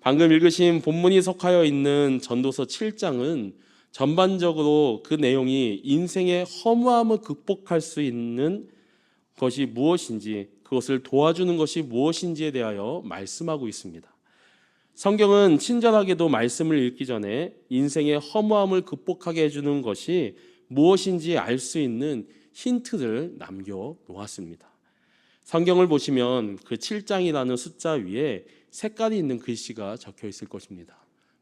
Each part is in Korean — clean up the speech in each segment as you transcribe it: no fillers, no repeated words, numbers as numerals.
방금 읽으신 본문이 속하여 있는 전도서 7장은 전반적으로 그 내용이 인생의 허무함을 극복할 수 있는 것이 무엇인지, 그것을 도와주는 것이 무엇인지에 대하여 말씀하고 있습니다. 성경은 친절하게도 말씀을 읽기 전에 인생의 허무함을 극복하게 해주는 것이 무엇인지 알 수 있는 힌트를 남겨 놓았습니다. 성경을 보시면 그 7장이라는 숫자 위에 색깔이 있는 글씨가 적혀 있을 것입니다.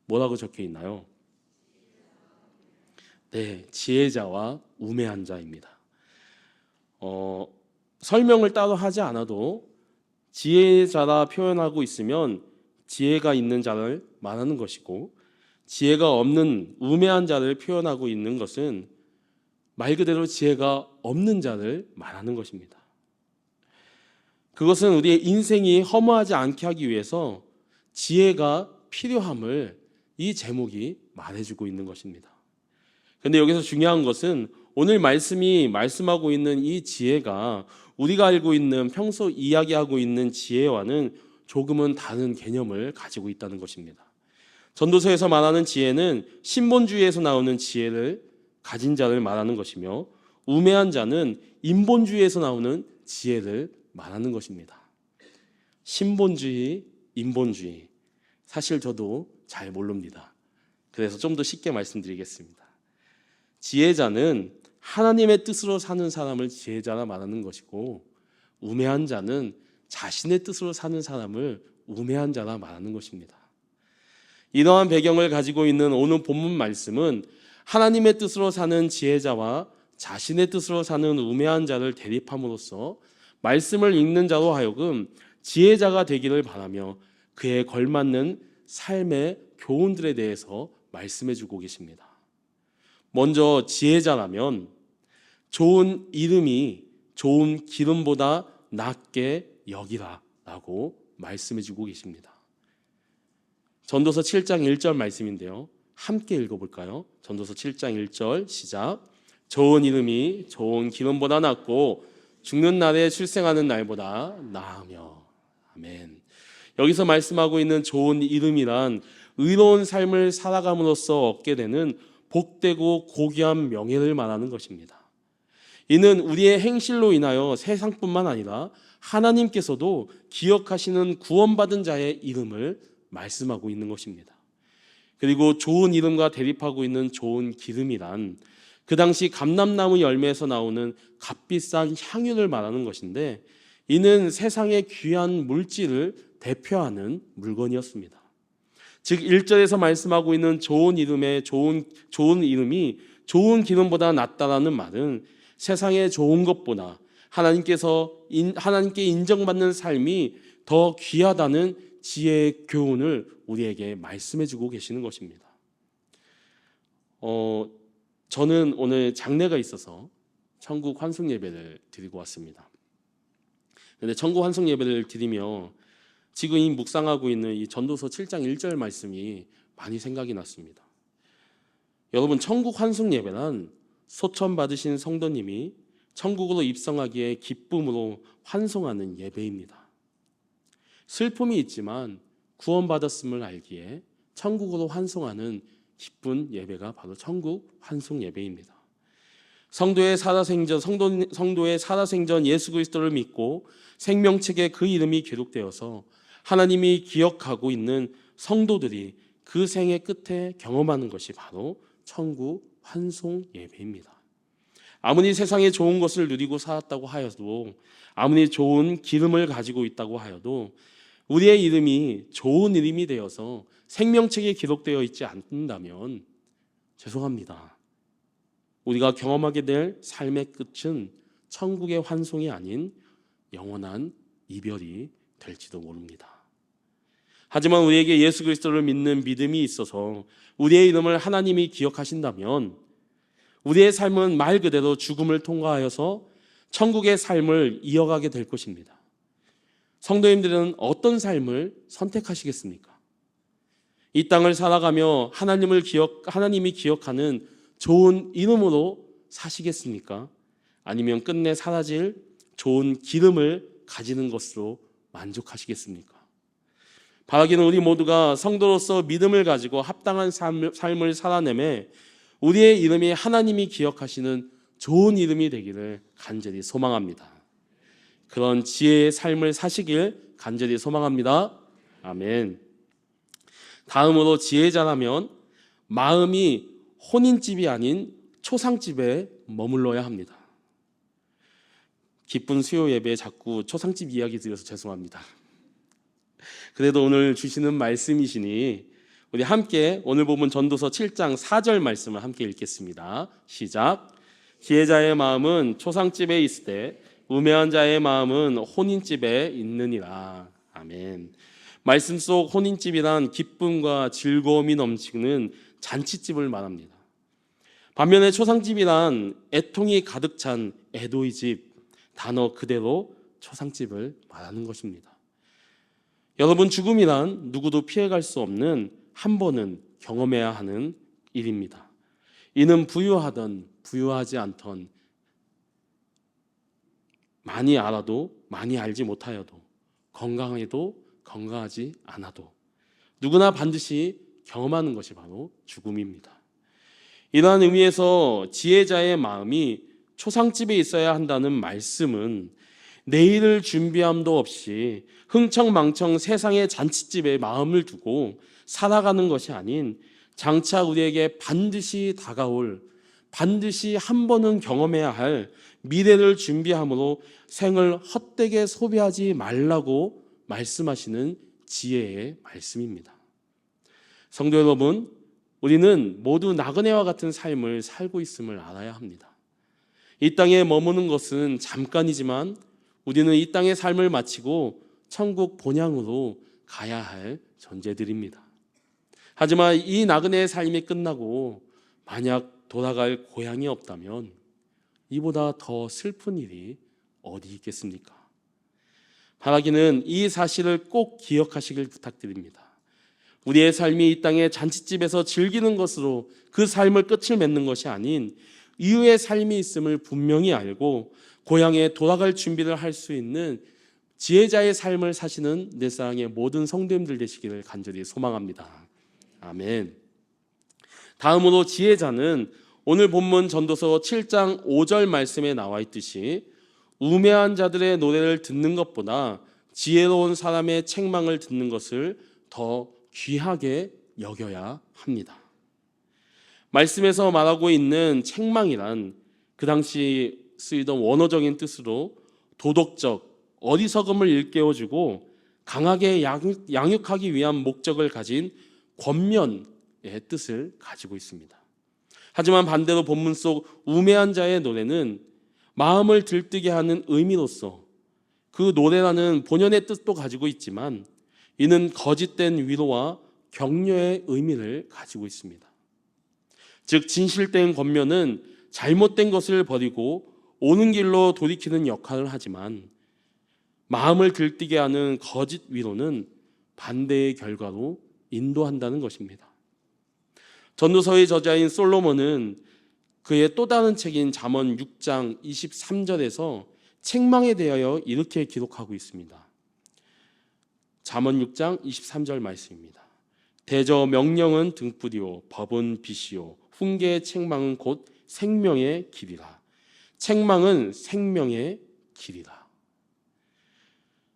뭐라고 적혀 있나요? 네, 지혜자와 우매한 자입니다. 설명을 따로 하지 않아도 지혜자라 표현하고 있으면 지혜가 있는 자를 말하는 것이고, 지혜가 없는 우매한 자를 표현하고 있는 것은 말 그대로 지혜가 없는 자를 말하는 것입니다. 그것은 우리의 인생이 허무하지 않게 하기 위해서 지혜가 필요함을 이 제목이 말해주고 있는 것입니다. 그런데 여기서 중요한 것은 오늘 말씀이 말씀하고 있는 이 지혜가 우리가 알고 있는 평소 이야기하고 있는 지혜와는 조금은 다른 개념을 가지고 있다는 것입니다. 전도서에서 말하는 지혜는 신본주의에서 나오는 지혜를 가진 자를 말하는 것이며, 우매한 자는 인본주의에서 나오는 지혜를 말하는 것입니다. 신본주의, 인본주의, 사실 저도 잘 모릅니다. 그래서 좀 더 쉽게 말씀드리겠습니다. 지혜자는 하나님의 뜻으로 사는 사람을 지혜자라 말하는 것이고, 우매한 자는 자신의 뜻으로 사는 사람을 우매한 자라 말하는 것입니다. 이러한 배경을 가지고 있는 오늘 본문 말씀은 하나님의 뜻으로 사는 지혜자와 자신의 뜻으로 사는 우매한 자를 대립함으로써 말씀을 읽는 자로 하여금 지혜자가 되기를 바라며 그에 걸맞는 삶의 교훈들에 대해서 말씀해 주고 계십니다. 먼저 지혜자라면 좋은 이름이 좋은 기름보다 낫게 여기라 라고 말씀해 주고 계십니다. 전도서 7장 1절 말씀인데요, 함께 읽어볼까요? 전도서 7장 1절 시작. 좋은 이름이 좋은 기름보다 낫고 죽는 날에 출생하는 날보다 나으며. 아멘. 여기서 말씀하고 있는 좋은 이름이란 의로운 삶을 살아감으로써 얻게 되는 복되고 고귀한 명예를 말하는 것입니다. 이는 우리의 행실로 인하여 세상뿐만 아니라 하나님께서도 기억하시는 구원받은 자의 이름을 말씀하고 있는 것입니다. 그리고 좋은 이름과 대립하고 있는 좋은 기름이란 그 당시 감람나무 열매에서 나오는 값비싼 향유를 말하는 것인데, 이는 세상의 귀한 물질을 대표하는 물건이었습니다. 즉 1절에서 말씀하고 있는 좋은 이름의 좋은 이름이 좋은 기름보다 낫다라는 말은 세상의 좋은 것보다 하나님께 인정받는 삶이 더 귀하다는 지혜의 교훈을 우리에게 말씀해 주고 계시는 것입니다. 저는 오늘 장례가 있어서 천국 환송 예배를 드리고 왔습니다. 그런데 천국 환송 예배를 드리며 지금 이 묵상하고 있는 이 전도서 7장 1절 말씀이 많이 생각이 났습니다. 여러분, 천국 환송 예배란 소천 받으신 성도님이 천국으로 입성하기에 기쁨으로 환송하는 예배입니다. 슬픔이 있지만 구원받았음을 알기에 천국으로 환송하는 기쁜 예배가 바로 천국 환송 예배입니다. 성도의 살아생전 예수 그리스도를 믿고 생명책에 그 이름이 기록되어서 하나님이 기억하고 있는 성도들이 그 생의 끝에 경험하는 것이 바로 천국 환송 예배입니다. 아무리 세상에 좋은 것을 누리고 살았다고 하여도, 아무리 좋은 기름을 가지고 있다고 하여도 우리의 이름이 좋은 이름이 되어서 생명책에 기록되어 있지 않는다면 죄송합니다. 우리가 경험하게 될 삶의 끝은 천국의 환송이 아닌 영원한 이별이 될지도 모릅니다. 하지만 우리에게 예수 그리스도를 믿는 믿음이 있어서 우리의 이름을 하나님이 기억하신다면 우리의 삶은 말 그대로 죽음을 통과하여서 천국의 삶을 이어가게 될 것입니다. 성도님들은 어떤 삶을 선택하시겠습니까? 이 땅을 살아가며 하나님이 기억하는 좋은 이름으로 사시겠습니까? 아니면 끝내 사라질 좋은 기름을 가지는 것으로 만족하시겠습니까? 바라기는 우리 모두가 성도로서 믿음을 가지고 합당한 삶을 살아내매 우리의 이름이 하나님이 기억하시는 좋은 이름이 되기를 간절히 소망합니다. 그런 지혜의 삶을 사시길 간절히 소망합니다. 아멘. 다음으로 지혜자라면 마음이 혼인집이 아닌 초상집에 머물러야 합니다. 기쁜 수요 예배에 자꾸 초상집 이야기 드려서 죄송합니다. 그래도 오늘 주시는 말씀이시니 우리 함께 오늘 본문 전도서 7장 4절 말씀을 함께 읽겠습니다. 시작. 지혜자의 마음은 초상집에 있으되 우매한 자의 마음은 혼인집에 있느니라. 아멘. 말씀 속 혼인집이란 기쁨과 즐거움이 넘치는 잔치집을 말합니다. 반면에 초상집이란 애통이 가득 찬 애도의 집, 단어 그대로 초상집을 말하는 것입니다. 여러분, 죽음이란 누구도 피해갈 수 없는 한 번은 경험해야 하는 일입니다. 이는 부유하던 부유하지 않던, 많이 알아도 많이 알지 못하여도, 건강해도 건강하지 않아도 누구나 반드시 경험하는 것이 바로 죽음입니다. 이러한 의미에서 지혜자의 마음이 초상집에 있어야 한다는 말씀은 내일을 준비함도 없이 흥청망청 세상의 잔치집에 마음을 두고 살아가는 것이 아닌 장차 우리에게 반드시 다가올, 반드시 한 번은 경험해야 할 미래를 준비함으로 생을 헛되게 소비하지 말라고 말씀하시는 지혜의 말씀입니다. 성도 여러분, 우리는 모두 나그네와 같은 삶을 살고 있음을 알아야 합니다. 이 땅에 머무는 것은 잠깐이지만 우리는 이 땅의 삶을 마치고 천국 본향으로 가야 할 존재들입니다. 하지만 이 나그네의 삶이 끝나고 만약 돌아갈 고향이 없다면 이보다 더 슬픈 일이 어디 있겠습니까? 바라기는 이 사실을 꼭 기억하시길 부탁드립니다. 우리의 삶이 이 땅의 잔치집에서 즐기는 것으로 그 삶을 끝을 맺는 것이 아닌 이후의 삶이 있음을 분명히 알고 고향에 돌아갈 준비를 할 수 있는 지혜자의 삶을 사시는 넷사랑의 모든 성도님들 되시기를 간절히 소망합니다. 아멘. 다음으로 지혜자는 오늘 본문 전도서 7장 5절 말씀에 나와 있듯이 우매한 자들의 노래를 듣는 것보다 지혜로운 사람의 책망을 듣는 것을 더 귀하게 여겨야 합니다. 말씀에서 말하고 있는 책망이란 그 당시 쓰이던 원어적인 뜻으로 도덕적, 어리석음을 일깨워주고 강하게 양육하기 위한 목적을 가진 권면의 뜻을 가지고 있습니다. 하지만 반대로 본문 속 우매한 자의 노래는 마음을 들뜨게 하는 의미로서 그 노래라는 본연의 뜻도 가지고 있지만 이는 거짓된 위로와 격려의 의미를 가지고 있습니다. 즉 진실된 권면은 잘못된 것을 버리고 옳은 길로 돌이키는 역할을 하지만 마음을 들뜨게 하는 거짓 위로는 반대의 결과로 인도한다는 것입니다. 전도서의 저자인 솔로몬은 그의 또 다른 책인 잠언 6장 23절에서 책망에 대하여 이렇게 기록하고 있습니다. 잠언 6장 23절 말씀입니다. 대저 명령은 등불이요 법은 빛이요 훈계의 책망은 곧 생명의 길이라. 책망은 생명의 길이라.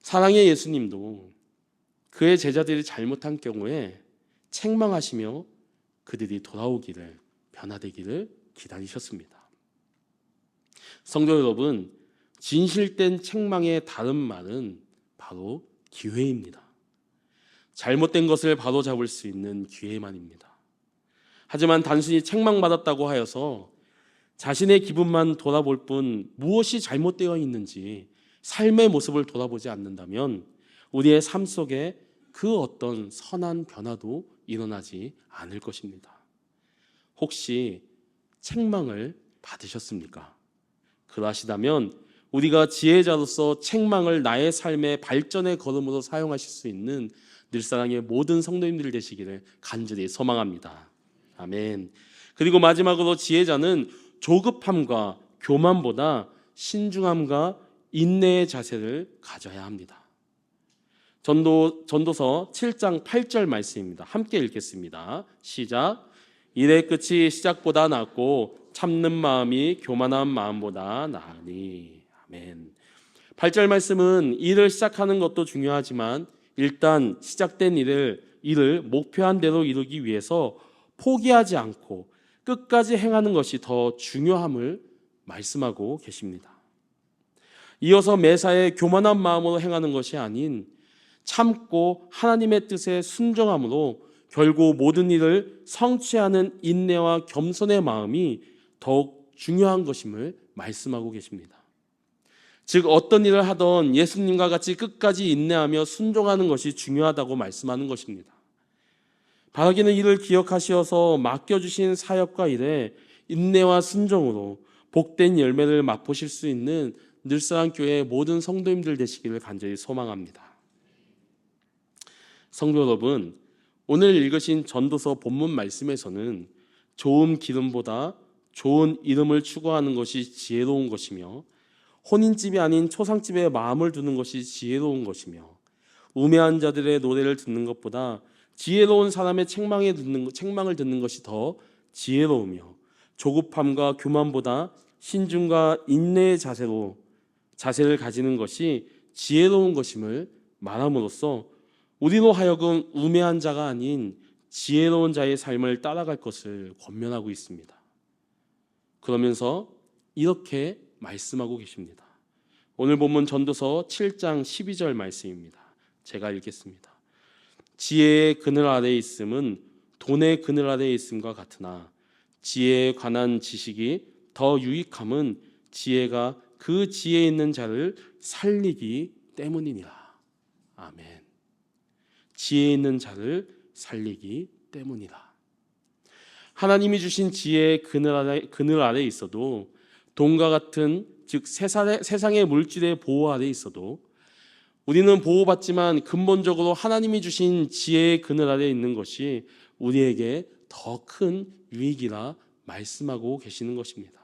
사랑의 예수님도 그의 제자들이 잘못한 경우에 책망하시며 그들이 돌아오기를, 변화되기를 기다리셨습니다. 성도 여러분, 진실된 책망의 다른 말은 바로 기회입니다. 잘못된 것을 바로잡을 수 있는 기회만입니다. 하지만 단순히 책망받았다고 하여서 자신의 기분만 돌아볼 뿐 무엇이 잘못되어 있는지 삶의 모습을 돌아보지 않는다면 우리의 삶 속에 그 어떤 선한 변화도 일어나지 않을 것입니다. 혹시 책망을 받으셨습니까? 그러하시다면 우리가 지혜자로서 책망을 나의 삶의 발전의 걸음으로 사용하실 수 있는 늘사랑의 모든 성도님들 되시기를 간절히 소망합니다. 아멘. 그리고 마지막으로 지혜자는 조급함과 교만보다 신중함과 인내의 자세를 가져야 합니다. 전도서 7장 8절 말씀입니다. 함께 읽겠습니다. 시작. 일의 끝이 시작보다 낫고 참는 마음이 교만한 마음보다 나으니. 아멘. 8절 말씀은 일을 시작하는 것도 중요하지만 일단 시작된 일을 목표한 대로 이루기 위해서 포기하지 않고 끝까지 행하는 것이 더 중요함을 말씀하고 계십니다. 이어서 매사에 교만한 마음으로 행하는 것이 아닌 참고 하나님의 뜻에 순종함으로 결국 모든 일을 성취하는 인내와 겸손의 마음이 더욱 중요한 것임을 말씀하고 계십니다. 즉 어떤 일을 하던 예수님과 같이 끝까지 인내하며 순종하는 것이 중요하다고 말씀하는 것입니다. 바라기는 이를 기억하시어서 맡겨주신 사역과 일에 인내와 순종으로 복된 열매를 맛보실 수 있는 늘사랑교회 모든 성도님들 되시기를 간절히 소망합니다. 성도 여러분, 오늘 읽으신 전도서 본문 말씀에서는 좋은 기름보다 좋은 이름을 추구하는 것이 지혜로운 것이며 혼인집이 아닌 초상집에 마음을 두는 것이 지혜로운 것이며 우매한 자들의 노래를 듣는 것보다 지혜로운 사람의 책망을 듣는 것이 더 지혜로우며 조급함과 교만보다 신중과 인내의 자세를 가지는 것이 지혜로운 것임을 말함으로써 우리로 하여금 우매한 자가 아닌 지혜로운 자의 삶을 따라갈 것을 권면하고 있습니다. 그러면서 이렇게 말씀하고 계십니다. 오늘 본문 전도서 7장 12절 말씀입니다. 제가 읽겠습니다. 지혜의 그늘 아래에 있음은 돈의 그늘 아래에 있음과 같으나 지혜에 관한 지식이 더 유익함은 지혜가 그 지혜에 있는 자를 살리기 때문이니라. 아멘. 지혜에 있는 자를 살리기 때문이라. 하나님이 주신 지혜의 그늘 아래에 있어도 돈과 같은 즉 세상의 물질의 보호 아래에 있어도 우리는 보호받지만 근본적으로 하나님이 주신 지혜의 그늘 아래에 있는 것이 우리에게 더 큰 유익이라 말씀하고 계시는 것입니다.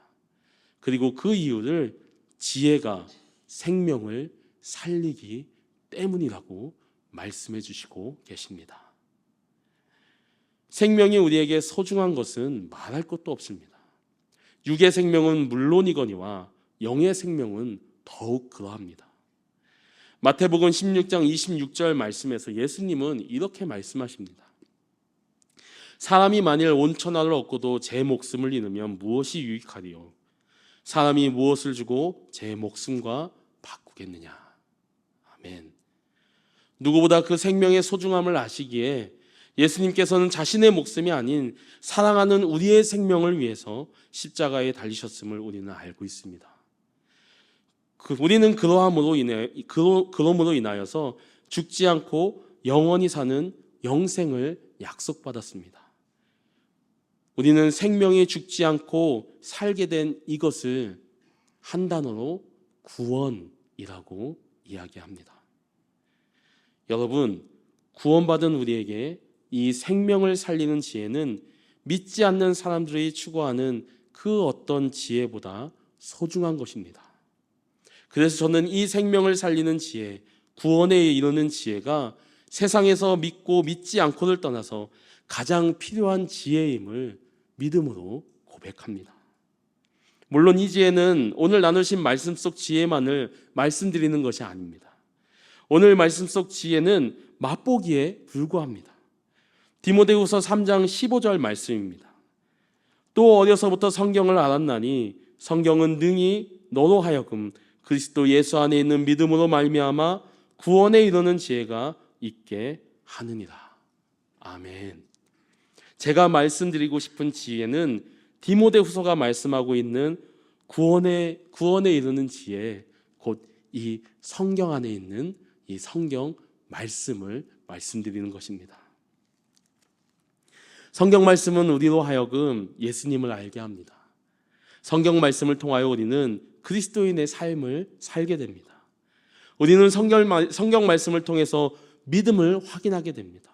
그리고 그 이유를 지혜가 생명을 살리기 때문이라고 말씀해 주시고 계십니다. 생명이 우리에게 소중한 것은 말할 것도 없습니다. 육의 생명은 물론이거니와 영의 생명은 더욱 그러합니다. 마태복음 16장 26절 말씀에서 예수님은 이렇게 말씀하십니다. 사람이 만일 온 천하를 얻고도 제 목숨을 잃으면 무엇이 유익하리요? 사람이 무엇을 주고 제 목숨과 바꾸겠느냐? 아멘. 누구보다 그 생명의 소중함을 아시기에 예수님께서는 자신의 목숨이 아닌 사랑하는 우리의 생명을 위해서 십자가에 달리셨음을 우리는 알고 있습니다. 우리는 그러므로 인하여서 죽지 않고 영원히 사는 영생을 약속받았습니다. 우리는 생명이 죽지 않고 살게 된 이것을 한 단어로 구원이라고 이야기합니다. 여러분, 구원받은 우리에게 이 생명을 살리는 지혜는 믿지 않는 사람들이 추구하는 그 어떤 지혜보다 소중한 것입니다. 그래서 저는 이 생명을 살리는 지혜, 구원에 이르는 지혜가 세상에서 믿고 믿지 않고를 떠나서 가장 필요한 지혜임을 믿음으로 고백합니다. 물론 이 지혜는 오늘 나누신 말씀 속 지혜만을 말씀드리는 것이 아닙니다. 오늘 말씀 속 지혜는 맛보기에 불과합니다. 디모데후서 3장 15절 말씀입니다. 또 어려서부터 성경을 알았나니 성경은 능히 너로 하여금 그리스도 예수 안에 있는 믿음으로 말미암아 구원에 이르는 지혜가 있게 하느니라. 아멘. 제가 말씀드리고 싶은 지혜는 디모데후서가 말씀하고 있는 구원에 이르는 지혜, 곧 이 성경 안에 있는 이 성경 말씀을 말씀드리는 것입니다. 성경 말씀은 우리로 하여금 예수님을 알게 합니다. 성경 말씀을 통하여 우리는 그리스도인의 삶을 살게 됩니다. 우리는 성경 말씀을 통해서 믿음을 확인하게 됩니다.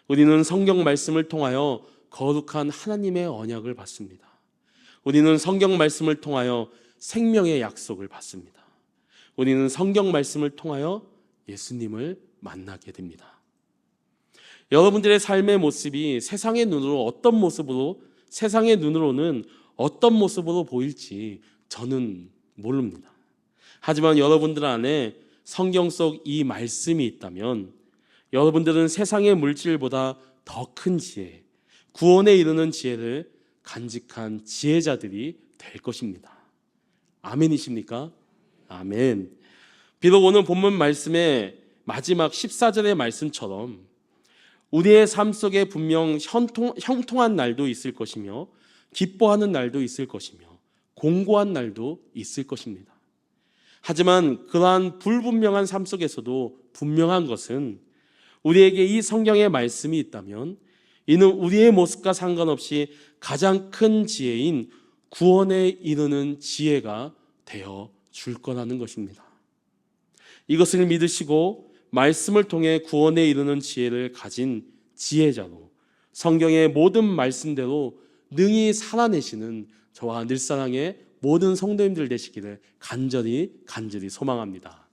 우리는 성경 말씀을 통하여 거룩한 하나님의 언약을 받습니다. 우리는 성경 말씀을 통하여 생명의 약속을 받습니다. 우리는 성경 말씀을 통하여 예수님을 만나게 됩니다. 여러분들의 삶의 모습이 세상의 눈으로는 어떤 모습으로 보일지 저는 모릅니다. 하지만 여러분들 안에 성경 속 이 말씀이 있다면 여러분들은 세상의 물질보다 더 큰 지혜, 구원에 이르는 지혜를 간직한 지혜자들이 될 것입니다. 아멘이십니까? 아멘. 비록 오늘 본문 말씀의 마지막 14절의 말씀처럼 우리의 삶 속에 분명 형통한 날도 있을 것이며 기뻐하는 날도 있을 것이며 공고한 날도 있을 것입니다. 하지만 그러한 불분명한 삶 속에서도 분명한 것은 우리에게 이 성경의 말씀이 있다면 이는 우리의 모습과 상관없이 가장 큰 지혜인 구원에 이르는 지혜가 되어 줄 거라는 것입니다. 이것을 믿으시고 말씀을 통해 구원에 이르는 지혜를 가진 지혜자로 성경의 모든 말씀대로 능히 살아내시는 저와 늘사랑의 모든 성도님들 되시기를 간절히 소망합니다.